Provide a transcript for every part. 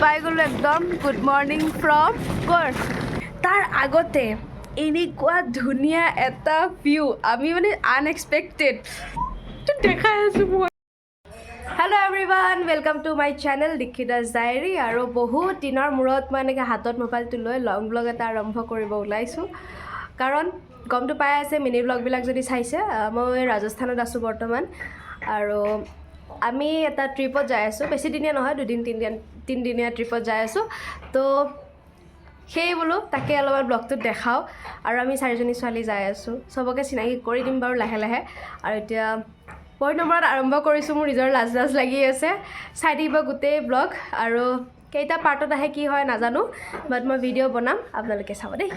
পাই গ'লো একদম গুড মৰ্ণিং ফ্ৰম কৰ তাৰ আগতে এনেকুৱা ধুনীয়া এটা ভিউ আমি মানে আনএক্সপেক্টেড দেখাই আছোঁ মই hello' everyone welcome to my channel Dikshita's diary আৰু বহুত দিনৰ মূৰত মই এনেকৈ হাতত মোবাইলটো লৈ লং ব্লগ এটা আৰম্ভ কৰিব ওলাইছোঁ কাৰণ গমটো পাই আছে মিনি ব্লগবিলাক যদি চাইছে মই ৰাজস্থানত আছোঁ বৰ্তমান আৰু আমি এটা ট্ৰিপত যাই আছোঁ বেছিদিনীয়া নহয় তিনিদিনীয়া ট্ৰিপত যাই আছোঁ তো সেই বোলো তাকে অলপমান ব্লগটোত দেখাওঁ আৰু আমি চাৰিজনী ছোৱালী যাই আছোঁ চবকে চিনাকি কৰি দিম বাৰু লাহে লাহে আৰু এতিয়া পইণ্ট নম্বৰত আৰম্ভ কৰিছোঁ মোৰ নিজৰ লাজ লাগি আছে চাই দিব গোটেই ব্লগ আৰু কেইটা পাৰ্টত আহে কি হয় নাজানো বাট মই ভিডিঅ' বনাম আপোনালোকে চাব দেই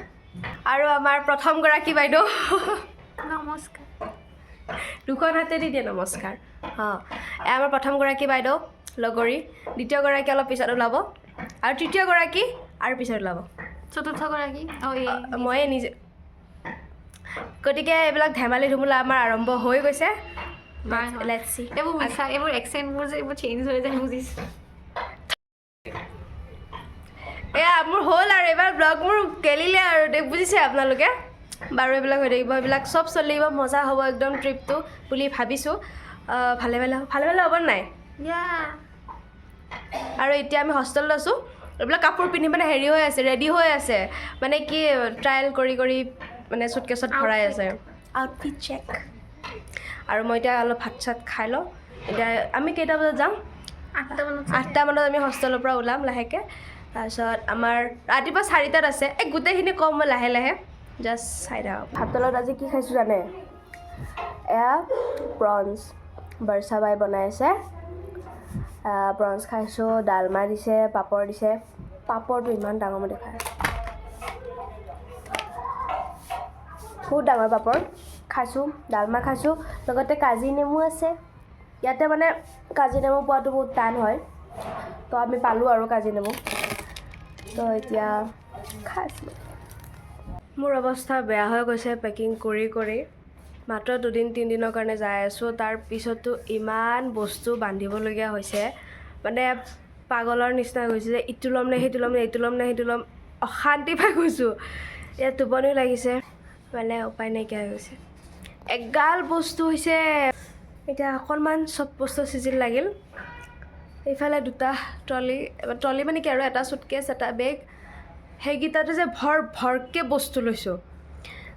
আৰু আমাৰ প্ৰথমগৰাকী বাইদেউ নমস্কাৰ দুখন হাতেদি দিয়ে নমস্কাৰ অঁ আমাৰ প্ৰথমগৰাকী বাইদেউ লগৰী দ্বিতীয়গৰাকী অলপ পিছত ওলাব আৰু তৃতীয়গৰাকী আৰু পিছত ওলাব চতুৰ্থগৰাকী ময়ে নিজে গতিকে এইবিলাক ধেমালি ধুমুলা আমাৰ আৰম্ভ হৈ গৈছে লেটছ চি এইবোৰ মিছা এইবোৰ এক্সেণ্টবোৰ যে এইবোৰ চেঞ্জ হৈ যায় বুজিছোঁ এয়া মোৰ হ'ল আৰু এইবাৰ ব্লগ মোৰ গেলিলে আৰু বুজিছে আপোনালোকে বাৰু এইবিলাক হৈ থাকিব এইবিলাক চব চলি থাকিব মজা হ'ব একদম ট্ৰিপটো বুলি ভাবিছোঁ ভালে ভালে হ'ব নাই আৰু এতিয়া আমি হোষ্টেলত আছোঁ এইবিলাক কাপোৰ পিন্ধি মানে হেৰি হৈ আছে ৰেডি হৈ আছে মানে কি ট্ৰায়েল কৰি মানে চুটকেছত ভৰাই আছে আউটফিট চেক আৰু মই এতিয়া অলপ ভাত চাত খাই লওঁ এতিয়া আমি কেইটা বজাত যাম 8টা মানত আমি হোষ্টেলৰ পৰা ওলাম লাহেকৈ তাৰপিছত আমাৰ ৰাতিপুৱা 4টাত আছে এই গোটেইখিনি কম মই লাহে লাহে জাষ্ট চাই থাকক ভাতৰ লগত আজি কি খাইছোঁ জানে এয়া প্ৰনছ বৰ্ষা বাই বনাইছে প্ৰনছ খাইছোঁ ডালমা দিছে পাপৰ দিছে পাপৰটো ইমান ডাঙৰ মই দেখাই বহুত ডাঙৰ পাপৰ খাইছোঁ ডালমা খাইছোঁ লগতে কাজি নেমু আছে ইয়াতে মানে কাজি নেমু পোৱাটো বহুত টান হয় তো আমি পালোঁ আৰু কাজি নেমু তো এতিয়া খাইছোঁ মোৰ অৱস্থা বেয়া হৈ গৈছে পেকিং কৰি মাত্ৰ 2-3 দিনৰ কাৰণে যাই আছোঁ তাৰ পিছতো ইমান বস্তু বান্ধিবলগীয়া হৈছে মানে পাগলৰ নিচিনা গৈছে যে ইটো ল'ম নে সেইটো ল'ম নে এইটো ল'ম নে সেইটো ল'ম অশান্তি পাই গৈছোঁ ইয়াত টোপনিও লাগিছে মানে উপায় নাইকিয়া হৈ গৈছে এগাল বস্তু হৈছে এতিয়া অকণমান চব বস্তু চিজিল লাগিল এইফালে 2টা ট্ৰলি মানে কি আৰু এটা চুটকেছ এটা বেগ সেইকেইটাতে যে ভৰকৈ বস্তু লৈছোঁ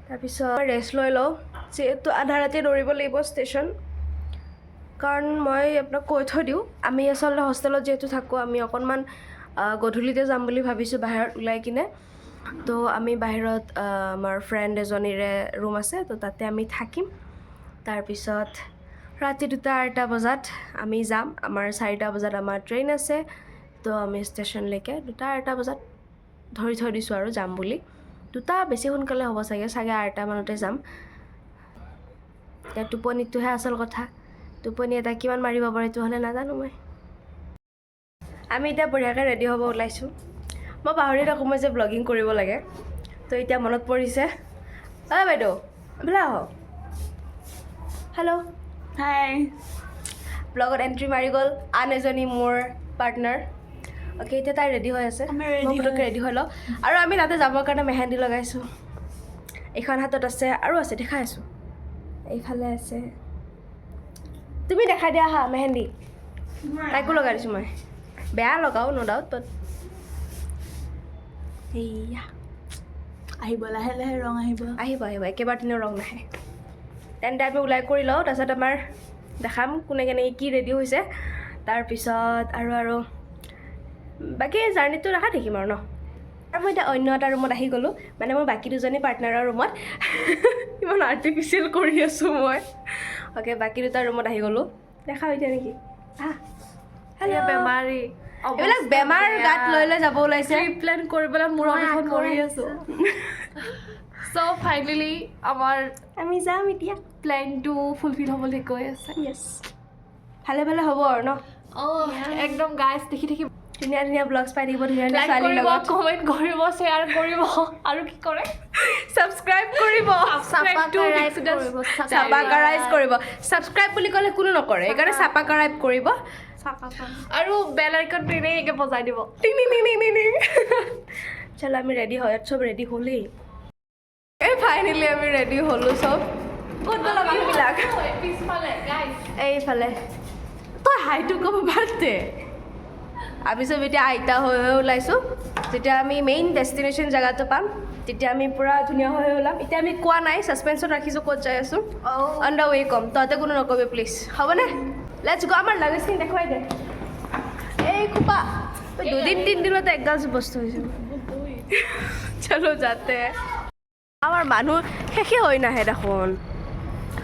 তাৰপিছত ৰেষ্ট লৈ লওঁ যিহেতু আধা ৰাতি দৌৰিব লাগিব ষ্টেচন কাৰণ মই আপোনাক কৈ থৈ দিওঁ আমি আচলতে হোষ্টেলত যিহেতু থাকোঁ আমি অকণমান গধূলিতে যাম বুলি ভাবিছোঁ বাহিৰত ওলাই কিনে তো আমি বাহিৰত আমাৰ ফ্ৰেণ্ড এজনীৰে ৰুম আছে তো তাতে আমি থাকিম তাৰপিছত ৰাতি 2-2:30 বজাত আমি যাম আমাৰ 4টা বজাত আমাৰ ট্ৰেইন আছে তো আমি ষ্টেচনলৈকে 2-2:30 বজাত ধৰি থৈ দিছোঁ আৰু যাম বুলি 2টা বেছি সোনকালে হ'ব চাগে 8টা মানতে যাম এতিয়া টোপনিটোহে আচল কথা টোপনি এটা কিমান মাৰিব পাৰে সেইটো হ'লে নাজানো মই আমি এতিয়া বঢ়িয়াকৈ ৰেডি হ'ব ওলাইছোঁ মই পাহৰি থাকোঁ মই যে ব্লগিং কৰিব লাগে তো এতিয়া মনত পৰিছে বাইদেউ বোলে আহক হেল্ল' হাই ব্লগত এণ্ট্ৰি মাৰি গ'ল আন এজনী মোৰ পাৰ্টনাৰ অ'কে এতিয়া তাই ৰেডি হৈ আছে ৰেডি হৈ লওঁ আৰু আমি তাতে যাবৰ কাৰণে মেহেন্দি লগাইছোঁ এইখন হাতত আছে আৰু আছে দেখাই আছোঁ এইফালে আছে তুমি দেখাই দিয়া হা মেহেন্দি তাইকো লগাই দিছোঁ মই বেয়া লগাওঁ ন' ডাউট বাট সেয়া আহিব লাহে লাহে ৰং আহিব একেবাৰে দিনৰ ৰং নাহে তেন্তে আমি ওলাই কৰি লওঁ তাৰপিছত আমাৰ দেখাম কোনে কেনেকৈ কি ৰেডি হৈছে তাৰপিছত আৰু বাকী জাৰ্ণিটো দেখাই থাকিম আৰু ন আৰু মই এতিয়া অন্য এটা ৰুমত আহি গ'লোঁ মানে মোৰ বাকী দুজনী পাৰ্টনাৰৰ ৰুমত ইমান আৰ্টিফিচিয়েল কৰি আছোঁ মই অ'কে বাকী 2টা ৰুমত আহি গ'লোঁ দেখা এতিয়া নেকি হেল্ল' বেমাৰী এইবিলাক বেমাৰ গাত লৈ যাব ওলাইছে প্লেন কৰিবলৈ মূৰত এখন কৰি আছোঁ চ' ফাইনেলি আমাৰ আমি যাম এতিয়া প্লেনটো ফুলফিল হ'বলৈ গৈ আছে য়েছ ভালে হ'ব আৰু ন একদম গাইজ দেখি ধুনীয়া ব্লগছ পাই থাকিব ধুনীয়া ছোৱালীৰ কৰিব লগত কমেণ্ট কৰিব শ্বেয়াৰ কৰিব আৰু কি কৰে ছাবস্ক্ৰাইব কৰিব ছাপাকাৰাইজ কৰিব ছাবস্ক্ৰাইব বুলি ক'লে কোনো নকৰে সেইকাৰণে ছাপাকাৰাইব কৰিব আৰু বেল আইকন দিলে একে বজাই দিব টিং টিং টিং টিং টিং চলো আমি ৰেডি হয় চব ৰেডি হ'লেই এই ফাইনেলি আমি ৰেডি হ'লো চব ক'ত গ'লা মানুহবিলাক পিছফালে গাইজ এইফালে তই হাইটো ক'ব বাদে আমি চব এতিয়া আইতা হৈ ওলাইছোঁ যেতিয়া আমি মেইন ডেষ্টিনেশ্যন জেগাটো পাম তেতিয়া আমি পূৰা ধুনীয়া হৈ ওলাম এতিয়া আমি কোৱা নাই ছাছপেন্সত ৰাখিছোঁ ক'ত যাই আছোঁ অন দ্য ৱে কম তহঁতে কোনো নকবি প্লিজ হ'বনে লেটছ গ' আমাৰ লাগেজখিনি দেখুৱাই দে এই খোপা দুদিন তিনিদিনতে একগাল বস্তু হৈছে চলো যাতে আমাৰ মানুহ শেষে হৈ নাহে দেখোন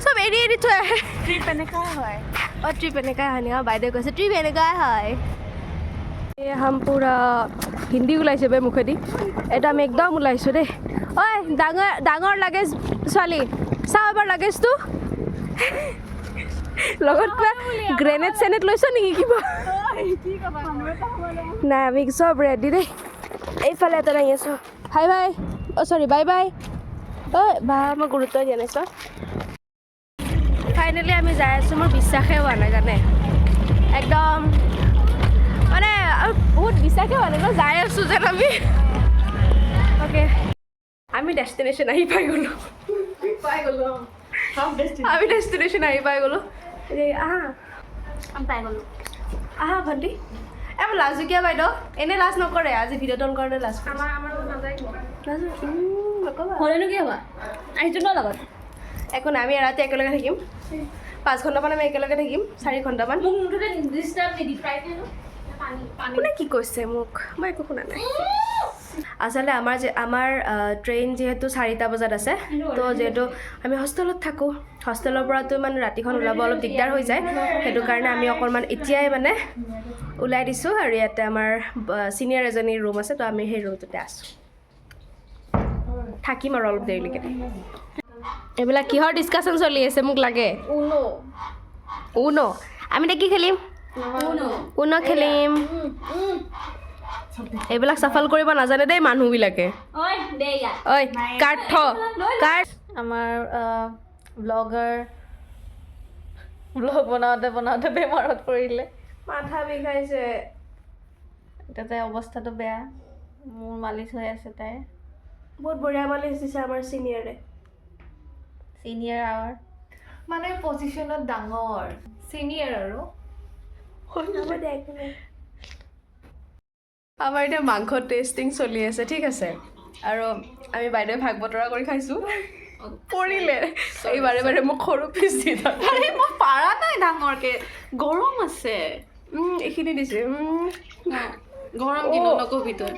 চব এৰি এৰি থৈ আহে ট্ৰিপ এনেকুৱাই হয় অঁ ট্ৰিপ এনেকুৱাই হয় নেকি বাইদেউ কৈছে ট্ৰিপ এনেকুৱাই হয় হাম পুৰা হিন্দী ওলাইছে বে মুখেদি এটা আমি একদম ওলাইছোঁ দেই ঐ ডাঙৰ লাগেজ ছোৱালী চাওঁ এবাৰ লাগেজটো লগত কিবা গ্ৰেনেড চেনেড লৈছ নেকি কিবা নাই আমি চব ৰেডি দেই এইফালে এটা লাগি আছোঁ হাই বাই অ' চৰি বাই বাই ঐ বা মই গুৰুত্ব দিয়া নাই চব ফাইনেলি আমি যাই আছোঁ মোৰ বিশ্বাসে হোৱা নাই জানে একদম মানে বহুত বিশ্বাসে হোৱা নাই ন যাই আছোঁ যেন আমি অ'কে আমি ডেষ্টিনেশ্যন আহি পাই গ'লোঁ আমি ডেষ্টিনেশ্যন আহি পাই গ'লোঁ আহা পাই গ'লোঁ আহা ভণ্টি মই লাজুকীয়া বাইদেউ এনেই লাজ নকৰে আজি ভিডিঅ'টোৰ কাৰণে লাজ হ'লেনো কি হ'বা আহিছোঁ ন লগত একো নাই আমি ৰাতি একেলগে থাকিম 5 ঘণ্টামান আমি একেলগে থাকিম 4 ঘণ্টামান কোনে কি কৈছে মোক মই একো শুনা নাই আচলতে আমাৰ ট্ৰেইন যিহেতু 4টা বজাত আছে তো যিহেতু আমি হোষ্টেলত থাকোঁ হোষ্টেলৰ পৰাতো মানে ৰাতিখন ওলাব অলপ দিগদাৰ হৈ যায় সেইটো কাৰণে আমি অকণমান এতিয়াই মানে ওলাই দিছোঁ আৰু ইয়াতে আমাৰ ছিনিয়ৰ এজনীৰ ৰুম আছে তো আমি সেই ৰুমটোতে আছোঁ থাকিম আৰু অলপ দেৰিলৈকে এইবিলাক কিহৰ ডিছকাশ্যন চলি আছে মোক লাগে উনো আমি এতিয়া কি খেলিম উনো খেলিম এইবিলাক চাফল কৰিব নাজানে দেই মানুহবিলাকে ঐ কাৰ্ড কাৰ্ড আমাৰ ব্লগ বনাওঁতে বেমাৰত পৰিলে মাথা বিষাইছে তাতে অৱস্থাটো বেয়া মোৰ মালিচ হৈ আছে তাই বহুত বঢ়িয়া মালিচ দিছে আমাৰ ছিনিয়ৰে আৱাৰ মানে পজিশ্যনত ডাঙৰ ছিনিয়ৰ আৰু আমাৰ এতিয়া মাংস টেষ্টিং চলি আছে ঠিক আছে আৰু আমি বাইদেৱে ভাগ বতৰা কৰি খাইছোঁ পৰিলে এই বাৰে মোক সৰু পিচ দি আৰে মই পাৰা নাই ডাঙৰকৈ গৰম আছে এইখিনি দিছে গৰম কিন্তু নকবি তই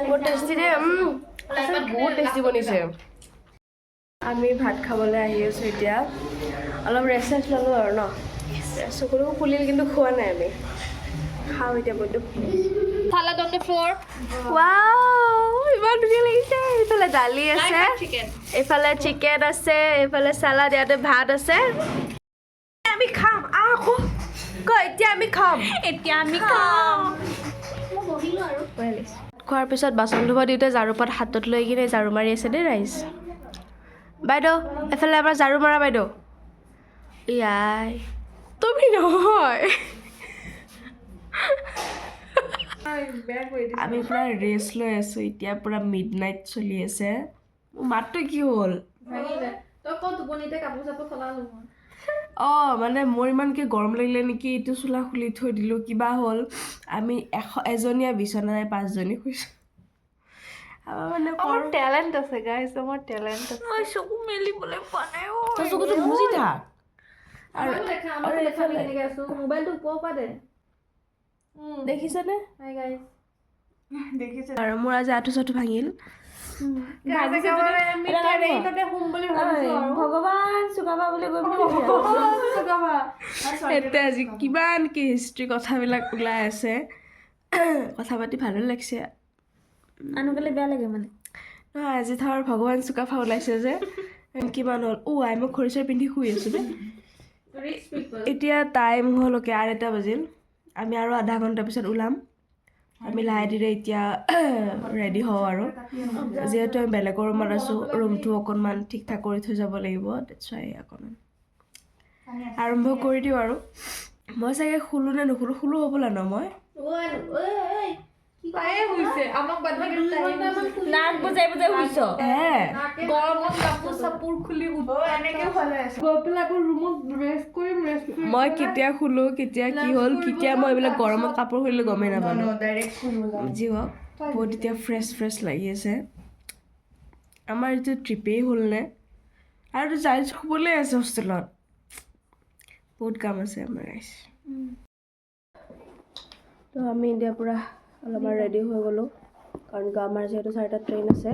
বহুত টেষ্টি দেই বহুত টেষ্টি বনিছে আমি ভাত খাবলৈ আহি আছোঁ এতিয়া অলপ ৰেষ্ট ল'লোঁ আৰু ন চকুলো ফুলিল কিন্তু খোৱা নাই আমি খাওঁ এতিয়া বইটো Salad on the floor. Wow ইমান ধুনীয়া লাগিছে এইফালে দালি আছে এইফালে চিকেন আছে এইফালে চালাড ইয়াতে ভাত আছে আমি খাম আকৌ এতিয়া আমি খাম খোৱাৰ পিছত বাচন ধুব দিওঁতে ঝাৰুপাত হাতত লৈ কিনে ঝাৰু মাৰি আছে দেই ৰাইজ বাইদেউ এফালে আমাৰ ঝাৰু মাৰা বাইদেউ ইয়াই তুমি নহয় আমি পুৰা ৰেষ্ট লৈ আছোঁ এতিয়া পুৰা মিড নাইট চলি আছে মাতটো কি হ'ল অঁ মানে মোৰ ইমানকৈ গৰম লাগিলে নেকি এইটো চোলা খুলি থৈ দিলোঁ কিবা হ'ল আমি এজনীয়া বিচনা নাই 5জনী শুইছোঁ মানে আমাৰ টেলেণ্ট আছে গাইজ আমাৰ টেলেণ্ট আছে মই চকু মেলিবলৈ পোৱা নাই তই চকুটো বুজি থাক আৰু মোবাইলটো ওপৰৰ পৰা দে দেখিছেনে দেখিছে আৰু মোৰ আজি আঁঠু চাঠু ভাঙিল ভগৱান চুকাবা বুলি কৈ এতিয়া আজি কিমান কি হিষ্ট্ৰী কথাবিলাক ওলাই আছে কথা পাতি ভালো লাগিছে আনকালে বেয়া লাগে মানে নহয় আজি ধৰ ভগৱান চুকাফা ওলাইছে যে কিমান হ'ল আই মই খৰিচৰ পিন্ধি শুই আছোঁ দেই এতিয়া টাইম হ'ল কি 8টা বাজিল আমি আৰু আধা ঘণ্টা পিছত ওলাম আমি লাহে ধীৰে এতিয়া ৰেডি হওঁ আৰু যিহেতু আমি বেলেগৰ ৰুমত আছোঁ ৰুমটো অকণমান ঠিক ঠাক কৰি থৈ যাব লাগিব চাই অকণমান আৰম্ভ কৰি দিওঁ আৰু মই চাগে শুলো নে নুশুলো শুলো হ'বলা ন মই নাক বজাই বজাই শুইছ গৰমত কাপোৰ চাপোৰ খুলি মই কেতিয়া শুলো কেতিয়া কি হ'ল কেতিয়া মই এইবিলাক গৰমত কাপোৰ খুলিলো গমেই নাপালো যি হওক বহুত এতিয়া ফ্ৰেছ লাগি আছে আমাৰ এইটো ট্ৰিপেই হ'ল নে আৰু যাই শুবলৈ আছে হোষ্টেলত বহুত কাম আছে আমাৰ তো আমি এতিয়া পূৰা অলপমান ৰেডি হৈ গ'লোঁ কাৰণ আমাৰ যিহেতু 4টাত ট্ৰেইন আছে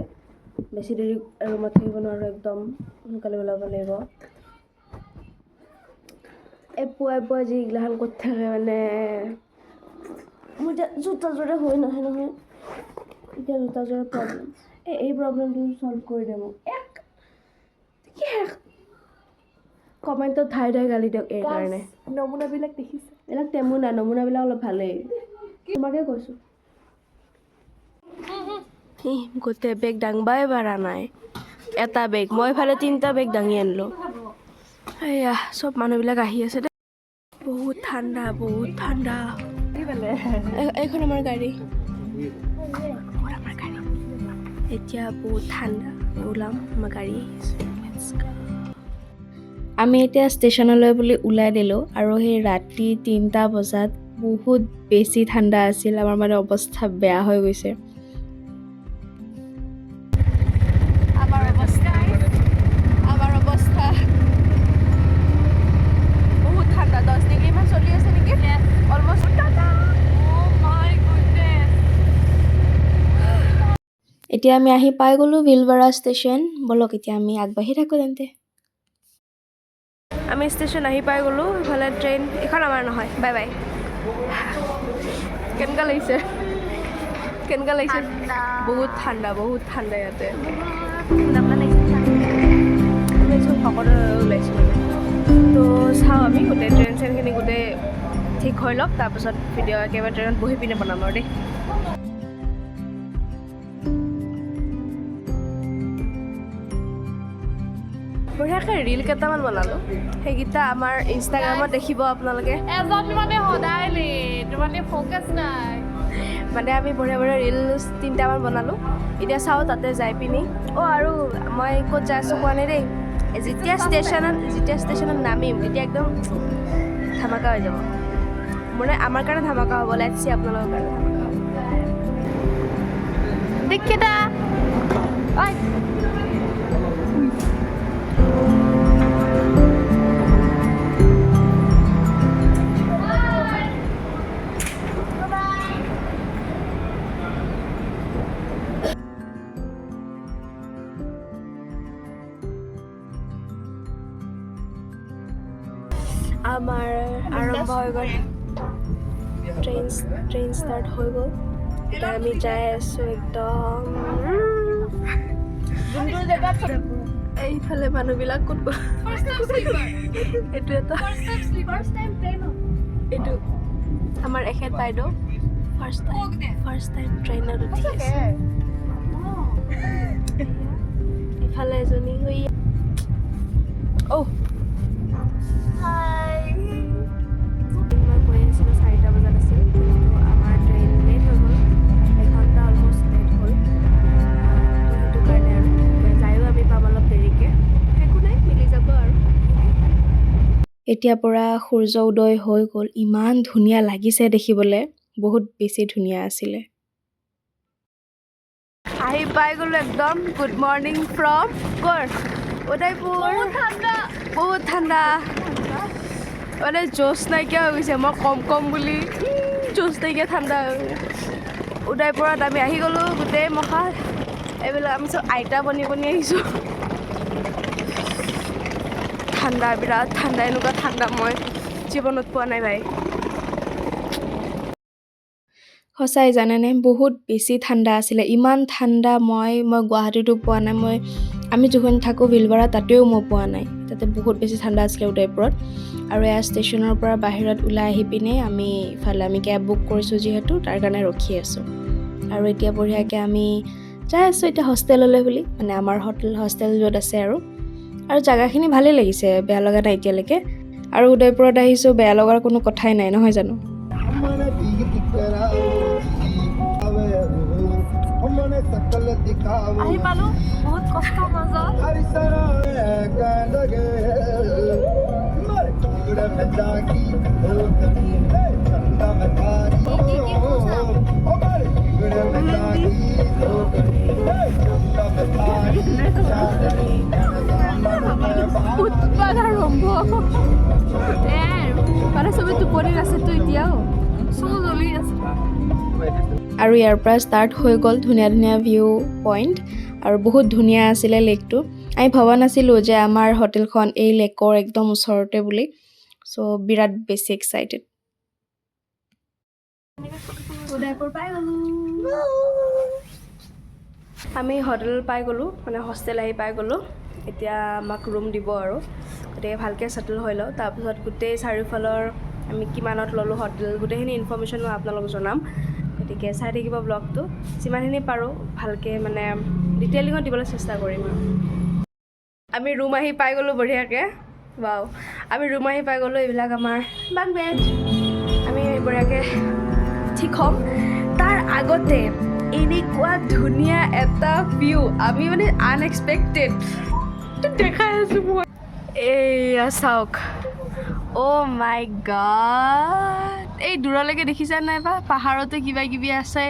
বেছি দেৰি ৰুমত থাকিব নোৱাৰোঁ একদম সোনকালে ওলাব লাগিব এই পুৱাই যি এইগিলাখন ক'ত থাকে মানে মোৰ এতিয়া জোতাযোৰে হৈ নহয় এতিয়া জোতাযোৰৰ প্ৰব্লেম এই প্ৰব্লেমটো চল্ভ কৰি দে মোক কমেণ্টত ঠাই গালি দিয়ক এই কাৰণে নমুনাবিলাক দেখিছে এইবিলাক তেমুনা নমুনাবিলাক অলপ ভালেই তোমাকে কৈছোঁ গোটেই বেগ দাংবাই পাৰা নাই এটা বেগ মই এইফালে 3টা বেগ দাঙি আনিলোঁ এয়া চব মানুহবিলাক আহি আছে দে বহুত ঠাণ্ডা এইখন আমাৰ গাড়ী এতিয়া বহুত ঠাণ্ডা ওলাম আমাৰ গাড়ী আমি এতিয়া ষ্টেচনলৈ বুলি ওলাই দিলোঁ আৰু সেই ৰাতি 3টা বজাত বহুত বেছি ঠাণ্ডা আছিল আমাৰ মানে অৱস্থা বেয়া হৈ গৈছে আমাৰ অৱস্থা বহুত ঠাণ্ডা 10 ডিগ্ৰী মান চলি আছে নেকি অলমষ্ট এতিয়া আমি আহি পাই গ'লোঁ ভিলৱাৰা ষ্টেচন বলক এতিয়া আমি আগবাঢ়ি থাকোঁ তেন্তে আমি ষ্টেচন আহি পাই গ'লোঁ ইফালে ট্ৰেইন এখন আমাৰ নহয় বাই বাই কেনেকুৱা লাগিছে বহুত ঠাণ্ডা ইয়াতে সকলো ওলাইছোঁ তো চাওঁ আমি গোটেই ট্ৰেইন চেইনখিনি গোটেই ঠিক হৈ লওক তাৰপিছত ভিডিঅ' একেবাৰে ট্ৰেইনত বহি পিনে বনাম আৰু দেই বঢ়িয়াকৈ ৰীল কেইটামান বনালোঁ সেইকেইটা আমাৰ ইনষ্টাগ্ৰামত দেখিব আপোনালোকে এজন মানে সদায় লেট মানে ফ'কাছ নাই মানে আমি বঢ়িয়া ৰীলছ 3টামান বনালোঁ এতিয়া চাওঁ তাতে যাই পিনি আৰু মই ক'ত যাই আছোঁ কোৱা নাই দেই যেতিয়া ষ্টেচনত নামিম তেতিয়া একদম ধামাকা হৈ যাব মানে আমাৰ কাৰণে ধামাকা হ'ব লেটছ চি আপোনালোকৰ কাৰণে দেখেটা ঐ আমাৰ আৰম্ভ হৈ গ'ল ট্ৰেইন ষ্টাৰ্ট হৈ গ'ল এতিয়া আমি যাই আছোঁ একদম যোনটো জেগাত এইফালে মানুহবিলাক ক'ত এইটো এটা এইটো আমাৰ এখেত বাইদেউ ফাৰ্ষ্ট টাইম ট্ৰেইনত উঠি আছে ইফালে এজনী হৈ মই কৈ আছিলোঁ 4টা বজাত আছিল কিন্তু আমাৰ ট্ৰেইন লেট হৈ গ'ল এঘণ্টা অলমষ্ট লেট হ'ল সেইটো কাৰণে আৰু যায়ো আমি পাম অলপ দেৰিকৈ একো নাই মিলি যাব আৰু এতিয়াৰ পৰা সূৰ্য উদয় হৈ গ'ল ইমান ধুনীয়া লাগিছে দেখিবলৈ বহুত বেছি ধুনীয়া আছিলে আহি পাই গ'লোঁ একদম গুড মৰ্ণিং ফ্ৰম ক'ৰ উদয়পুৰ বহুত ঠাণ্ডা মানে জোচ নাইকিয়া হৈ গৈছে মই কম বুলি জোচ নাইকিয়া ঠাণ্ডা হৈ গৈছে উদয়পুৰত আমি আহি গ'লোঁ গোটেই মখা এইবিলাক আমি চব আইতা বনি আহিছোঁ ঠাণ্ডা বিৰাট ঠাণ্ডা এনেকুৱা ঠাণ্ডা মই জীৱনত পোৱা নাই ভাই সঁচাই জানেনে বহুত বেছি ঠাণ্ডা আছিলে ইমান ঠাণ্ডা মই গুৱাহাটীতো পোৱা নাই মই আমি যখন থাকোঁ ভিলৱাৰা তাতেও মই পোৱা নাই, তাতে বহুত বেছি ঠাণ্ডা আছিলে উদয়পুৰত। আৰু এয়া ষ্টেচনৰ পৰা বাহিৰত ওলাই আহি পিনে আমি কেব বুক কৰিছোঁ যিহেতু তাৰ কাৰণে ৰখি আছোঁ। আৰু এতিয়া বঢ়িয়াকৈ আমি যাই আছোঁ এতিয়া হোষ্টেললৈ বুলি, মানে আমাৰ হোষ্টেল য'ত আছে আৰু জেগাখিনি ভালেই লাগিছে, বেয়া লগা নাই এতিয়ালৈকে। আৰু উদয়পুৰত আহিছোঁ, বেয়া লগাৰ কোনো কথাই নাই, নহয় জানো? আহি পালো বহুত কষ্টৰ মাজত। উৎপাত আৰম্ভ মানে চবেই টোপনি আছেতো এতিয়াও, চব জ্বলি আছে। আৰু ইয়াৰ পৰা ষ্টাৰ্ট হৈ গ'ল ধুনীয়া ধুনীয়া ভিউ পইণ্ট, আৰু বহুত ধুনীয়া আছিলে লেকটো। আমি ভবা নাছিলোঁ যে আমাৰ হোটেলখন এই লেকৰ একদম ওচৰতে বুলি, চ' বিৰাট বেছি এক্সাইটেড। উদয়পুৰ পাই গ'লো। আমি হোটেল পাই গ'লোঁ, মানে হোষ্টেল আহি পাই গ'লোঁ। এতিয়া আমাক ৰুম দিব আৰু, গতিকে ভালকৈ ছেটেল হৈ লওঁ। তাৰপিছত গোটেই চাৰিওফালৰ আমি কিমানত ল'লোঁ হোটেল, গোটেইখিনি ইনফৰ্মেশ্যন মই আপোনালোকক জনাম। গতিকে চাই থাকিব ব্লগটো, যিমানখিনি পাৰোঁ ভালকৈ মানে ডিটেইলিঙত দিবলৈ চেষ্টা কৰিম আৰু। আমি ৰুম আহি পাই গ'লোঁ বঢ়িয়াকৈ। ৱাও, আমি ৰুম আহি পাই গ'লোঁ। এইবিলাক আমাৰ বাংক বেড। আমি বঢ়িয়াকৈ ঠিক হ'ম। তাৰ আগতে এনেকুৱা ধুনীয়া এটা ভিউ, আমি মানে আনএক্সপেক্টেড দেখাই আছোঁ মই। এয়া চাওক, অ' মাই গড, এই দূৰলৈকে দেখিছা নাইবা পাহাৰতে কিবা কিবি আছে।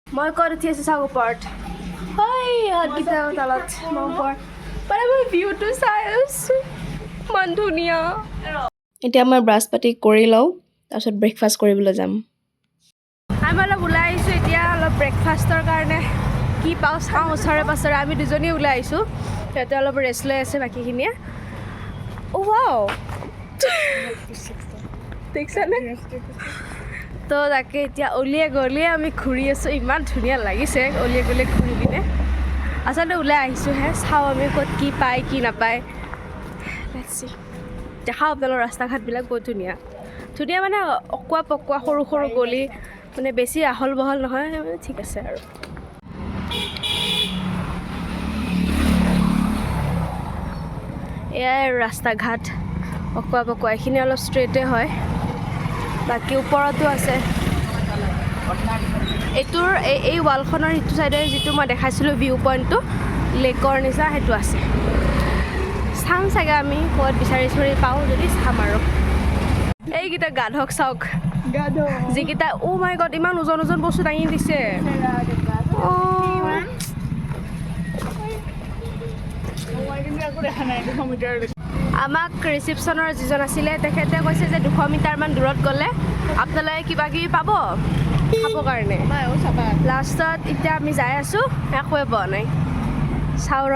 মই ক'ত উঠি আছোঁ চাওক, ওপৰত হাতকেইটা তলত, মই ওপৰত মানে মই ভিউটো চাই আছোঁ, ইমান ধুনীয়া। এতিয়া মই ব্ৰাছ পাতি কৰি লওঁ, তাৰপিছত ব্ৰেকফাষ্ট কৰিবলৈ যাম। আমি অলপ ওলাই আহিছোঁ এতিয়া, অলপ ব্ৰেকফাষ্টৰ কাৰণে কি পাওঁ চাওঁ ওচৰে পাঁজৰে। আমি দুজনী ওলাই আহিছোঁ, সিহঁতে অলপ ৰেষ্ট লৈ আছে বাকীখিনিয়ে। অ' ৱাও, দেখিছানে? তো তাকে এতিয়া অলিয়ে গলিয়ে আমি ঘূৰি আছোঁ, ইমান ধুনীয়া লাগিছে অলিয়ে গলিয়ে ঘূৰি পিনে। আচলতে ওলাই আহিছোঁহে, চাওঁ আমি ক'ত কি পায় কি নাপায়। দেখাওঁ আপোনালোকৰ ৰাস্তা ঘাটবিলাক বহুত ধুনীয়া ধুনীয়া, মানে অকোৱা পকোৱা সৰু সৰু গলি, মানে বেছি আহল বহল নহয়, ঠিক আছে আৰু। এয়াই ৰাস্তা ঘাট অকোৱা পকোৱা, এইখিনি অলপ ষ্ট্ৰেইটে হয়, বাকী ওপৰতো আছে। এইটোৰ এই ৱালখনৰ সিটো চাইডে যিটো মই দেখাইছিলোঁ ভিউ পইণ্টটো লেকৰ নিচিনা, সেইটো আছে। চাম চাগে আমি ক'ত বিচাৰি পাওঁ যদি চাম আৰু। এইকেইটা গাধক চাওক, যিকেইটা অ' মাই গড ইমান ওজন ওজন বস্তু দাঙি দিছে। আমাক ৰিচিপশ্যনৰ যিজন আছিলে তেখেতে কৈছে যে 200 মিটাৰমান দূৰত গ'লে আপোনালোকে কিবা কিবি পাব খাবৰ কাৰণে। লাষ্টত এতিয়া আমি যাই আছোঁ, একোৱে পোৱা নাই। চাওঁ ৰ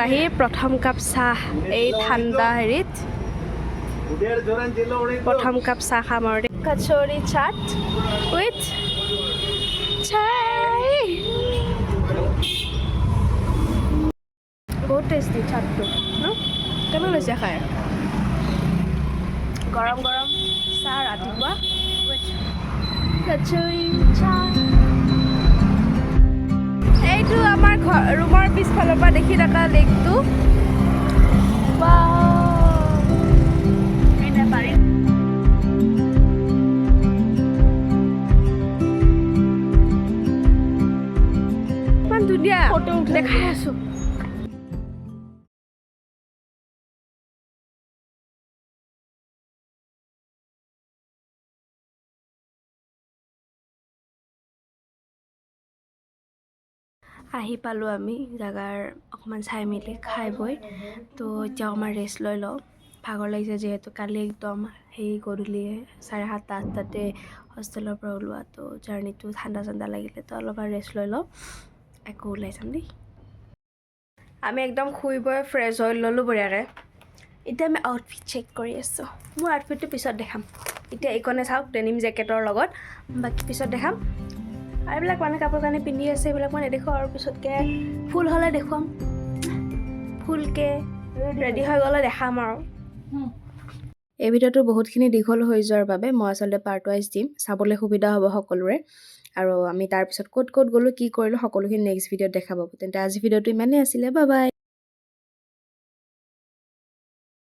আহি প্ৰথম কাপ চাহ এই ঠাণ্ডা হেৰিত, প্ৰথম কাপ চাহ খাম আৰু। কচৌৰি চাট উইথ চাই, বহুত টেষ্টি চাটটো ন? কেনে লৈছে খাই? গৰম গৰম চাহ ৰাতিপুৱা উইথ কচৌৰি চাট। এইটো আমাৰ ৰুমৰ পিছফালৰ পৰা দেখি থকা লেকটো। ইমান ধুনীয়া দেখাই আছোঁ। আহি পালোঁ আমি জেগাৰ অকণমান চাই মেলি খাই বৈ, তো এতিয়া অকণমান ৰেষ্ট লৈ লওঁ। ভাগৰ লাগিছে যিহেতু কালি একদম সেই গধূলি 7:30 8টাতে হোষ্টেলৰ পৰা ওলোৱা, তো জাৰ্ণিটো ঠাণ্ডা ঠাণ্ডা লাগিলে, তো অলপমান ৰেষ্ট লৈ লওঁ, আকৌ ওলাই যাম দেই। আমি একদম শুই বৈ ফ্ৰেছ হৈ ল'লোঁ বঢ়িয়াকৈ। এতিয়া আমি আউটফিট চেক কৰি আছোঁ। মোৰ আউটফিটটো পিছত দেখাম, এতিয়া এইকণে চাওক ডেনিম জেকেটৰ লগত, বাকী পিছত দেখাম। আৰু এইবিলাক মানে কাপোৰ কানি পিন্ধি আছে এইবিলাক মই নেদেখোঁ আৰু পিছতকৈ ফুল হ'লে দেখুৱাম ফুলকৈ ৰেডি হৈ গ'লে দেখাম আৰু এই ভিডিঅ'টো বহুতখিনি দীঘল হৈ যোৱাৰ বাবে মই আচলতে পাৰ্ট ৱাইজ দিম চাবলৈ সুবিধা হ'ব সকলোৰে আৰু আমি তাৰপিছত ক'ত ক'ত গ'লোঁ কি কৰিলোঁ সকলোখিনি নেক্সট ভিডিঅ'ত দেখা পাব তেন্তে আজি ভিডিঅ'টো ইমানেই আছিলে বাই বাই